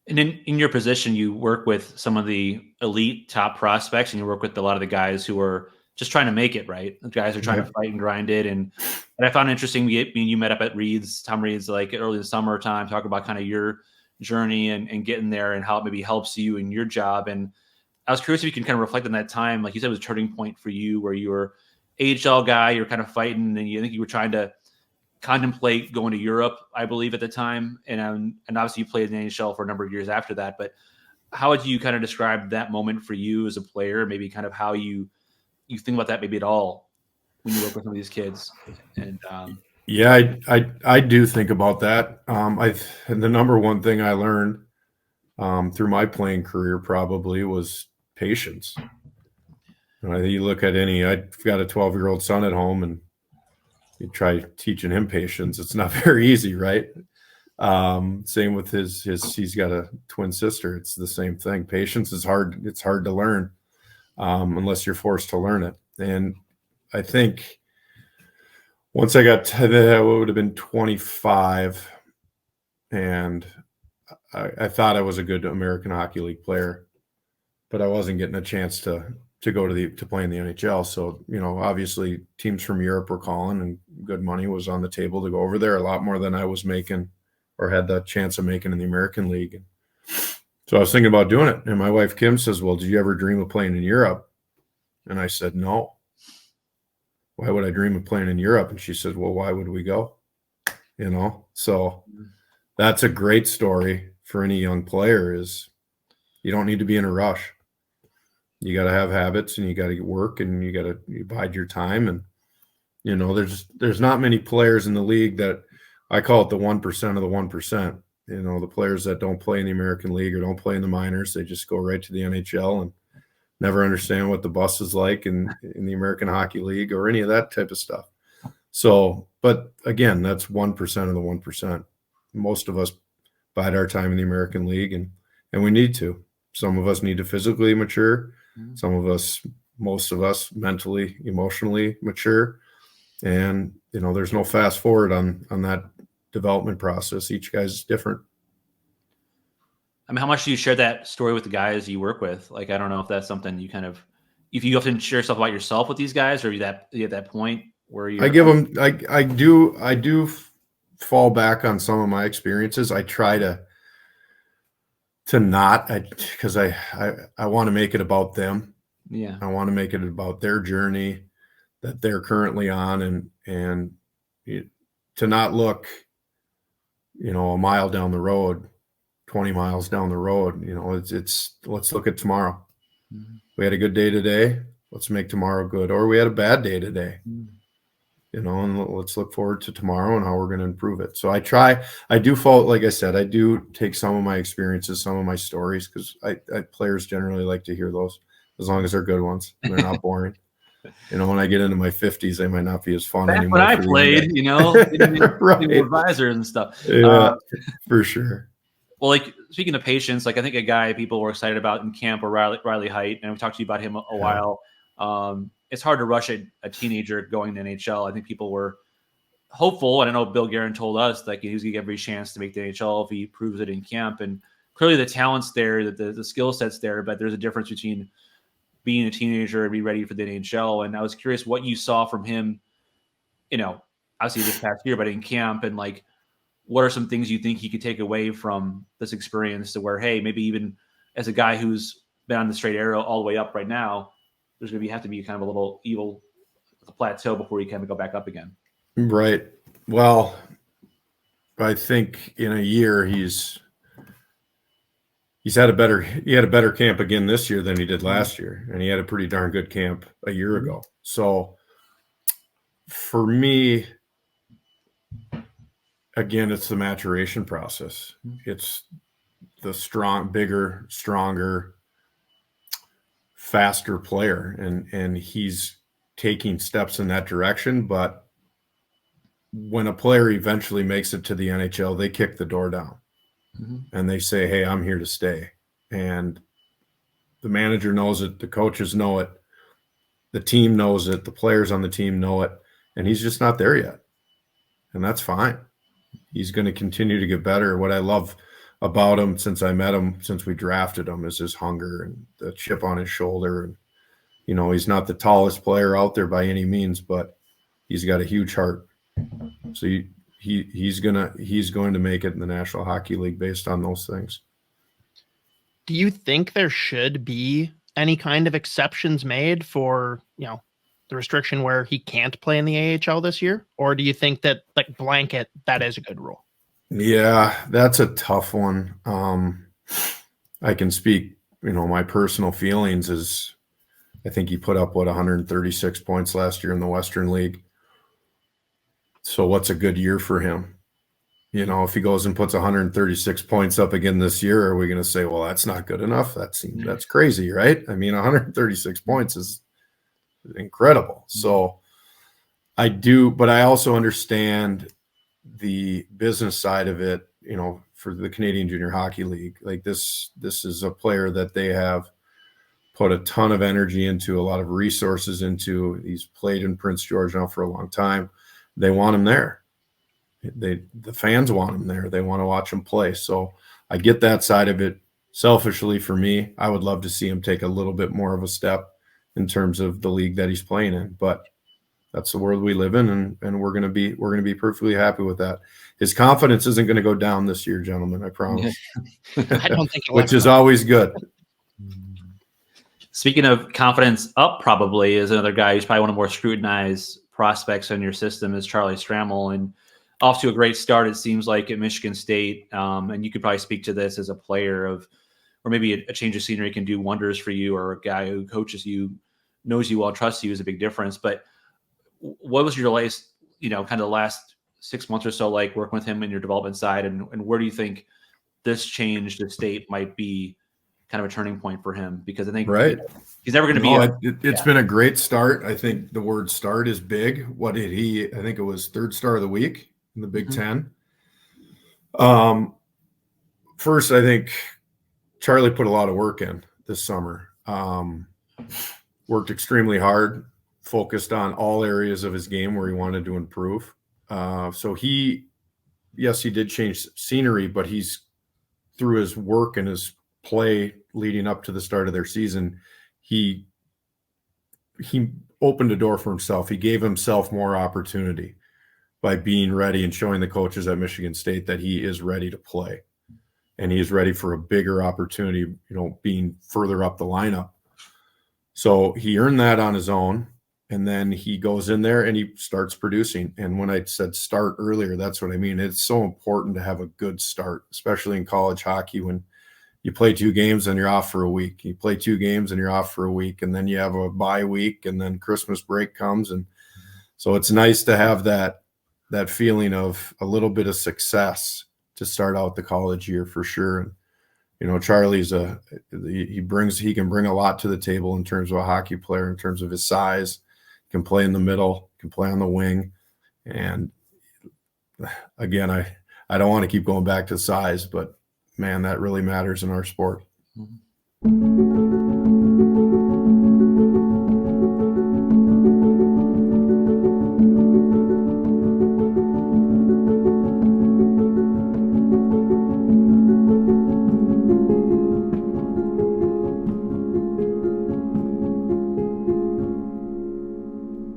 And in your position, you work with some of the elite top prospects, and you work with a lot of the guys who are just trying to make it, right? The guys are trying to fight and grind it. And I found it interesting. Me and you met up at Tom Reed's, like early in the summertime, talking about kind of your journey and getting there and how it maybe helps you in your job. And I was curious if you can kind of reflect on that time. Like you said, it was a turning point for you where you were AHL guy, you're kind of fighting, and I think you were trying to contemplate going to Europe, I believe, at the time. And obviously you played in the NHL for a number of years after that. But how would you kind of describe that moment for you as a player? Maybe kind of how you think about that maybe at all when you work with some of these kids. And yeah, I do think about that. And the number one thing I learned through my playing career probably was patience. You look at I've got a 12-year-old son at home, and you try teaching him patience. It's not very easy, right? Same with he's got a twin sister. It's the same thing. Patience is hard. It's hard to learn unless you're forced to learn it. And I think once I got to that, would have been 25, and I thought I was a good American Hockey League player, but I wasn't getting a chance to go to play in the NHL. So, obviously teams from Europe were calling, and good money was on the table to go over there, a lot more than I was making or had the chance of making in the American League. So I was thinking about doing it. And my wife, Kim, says, well, did you ever dream of playing in Europe? And I said, no. Why would I dream of playing in Europe? And she said, well, why would we go? So that's a great story for any young player. Is you don't need to be in a rush. You got to have habits, and you got to work, and you got to bide your time. And, there's not many players in the league that I call it the 1% of the 1%, the players that don't play in the American League or don't play in the minors. They just go right to the NHL and never understand what the bus is like in the American Hockey League or any of that type of stuff. So, but again, that's 1% of the 1%. Most of us bide our time in the American League, and we need to. Some of us need to physically mature. Most of us mentally, emotionally mature. And, there's no fast forward on that development process. Each guy's different. I mean, how much do you share that story with the guys you work with? Like, I don't know if that's something you if you often share stuff about yourself with these guys, or you at that point where you I do fall back on some of my experiences. I try to not, because I want to make it about them. Yeah. I want to make it about their journey that they're currently on, and to not look, a mile down the road, 20 miles down the road. It's let's look at tomorrow. Mm-hmm. We had a good day today. Let's make tomorrow good. Or we had a bad day today. Mm-hmm. And let's look forward to tomorrow and how we're going to improve it. So I do fall, like I said, I do take some of my experiences, some of my stories, because players generally like to hear those, as long as they're good ones and they're not boring. When I get into my 50s, they might not be as fun Back anymore. When I played, right. Advisors and stuff. Yeah, for sure. Well, like, speaking of patience, like I think a guy people were excited about in camp or Riley Heidt, and we talked to you about him a while. It's hard to rush a teenager going to NHL. I think people were hopeful. And I know Bill Guerin told us that he was going to get every chance to make the NHL if he proves it in camp. And clearly the talent's there, that the skill set's there, but there's a difference between being a teenager and be ready for the NHL. And I was curious what you saw from him, obviously this past year, but in camp, and like, what are some things you think he could take away from this experience to where, hey, maybe even as a guy who's been on the straight arrow all the way up right now, there's going to have to be kind of a little evil plateau before you kind of go back up again. Right. Well, I think in a year he had a better camp again this year than he did last year, and he had a pretty darn good camp a year ago. So for me, again, it's the maturation process. It's the bigger, stronger, faster player, and he's taking steps in that direction. But when a player eventually makes it to the NHL, they kick the door down. Mm-hmm. And they say, hey, I'm here to stay. And the manager knows it. The coaches know it. The team knows it. The players on the team know it. And he's just not there yet. And that's fine. He's going to continue to get better. What I love about him since I met him, since we drafted him, is his hunger and the chip on his shoulder. And, you know, he's not the tallest player out there by any means, but he's got a huge heart. So he's going to make it in the National Hockey League based on those things. Do you think there should be any kind of exceptions made for, you know, the restriction where he can't play in the AHL this year? Or do you think that, like, blanket, that is a good rule? Yeah, that's a tough one. I can speak, you know, my personal feelings is I think he put up, 136 points last year in the Western League. So what's a good year for him? You know, if he goes and puts 136 points up again this year, are we going to say, well, that's not good enough? That's crazy, right? I mean, 136 points is incredible. So I do, but I also understand the business side of it, you know, for the Canadian Junior Hockey League. Like this is a player that they have put a ton of energy into, a lot of resources into. He's played in Prince George now for a long time. They want him there. The fans want him there. They want to watch him play. So I get that side of it. Selfishly for me, I would love to see him take a little bit more of a step in terms of the league that he's playing in, but that's the world we live in, and we're going to be perfectly happy with that. His confidence isn't going to go down this year, gentlemen, I promise. I don't think which is always good. Speaking of confidence up, probably is another guy who's probably one of the more scrutinized prospects in your system is Charlie Stramel, and off to a great start, it seems like, at Michigan State. And you could probably speak to this as a player or maybe a change of scenery can do wonders for you, or a guy who coaches you, knows you well, trusts you is a big difference. But what was your latest, you know, kind of the last 6 months or so like working with him in your development side, and where do you think this change to state might be kind of a turning point for him? Because I think he's never going to be. It's been a great start. I think the word start is big. What did he? I think it was third star of the week in the Big Ten. First, I think Charlie put a lot of work in this summer. Worked extremely hard, focused on all areas of his game where he wanted to improve. So he did change scenery, but he's, through his work and his play leading up to the start of their season, he opened a door for himself. He gave himself more opportunity by being ready and showing the coaches at Michigan State that he is ready to play. And he is ready for a bigger opportunity, you know, being further up the lineup. So he earned that on his own. And then he goes in there and he starts producing. And when I said start earlier, that's what I mean. It's so important to have a good start, especially in college hockey, when you play 2 games and you're off for a week. You play 2 games and you're off for a week. And then you have a bye week, and then Christmas break comes. And so it's nice to have that feeling of a little bit of success to start out the college year, for sure. And, you know, Charlie's he can bring a lot to the table in terms of a hockey player, in terms of his size. Can play in the middle, can play on the wing. And again, I don't want to keep going back to size, but man, that really matters in our sport. Mm-hmm.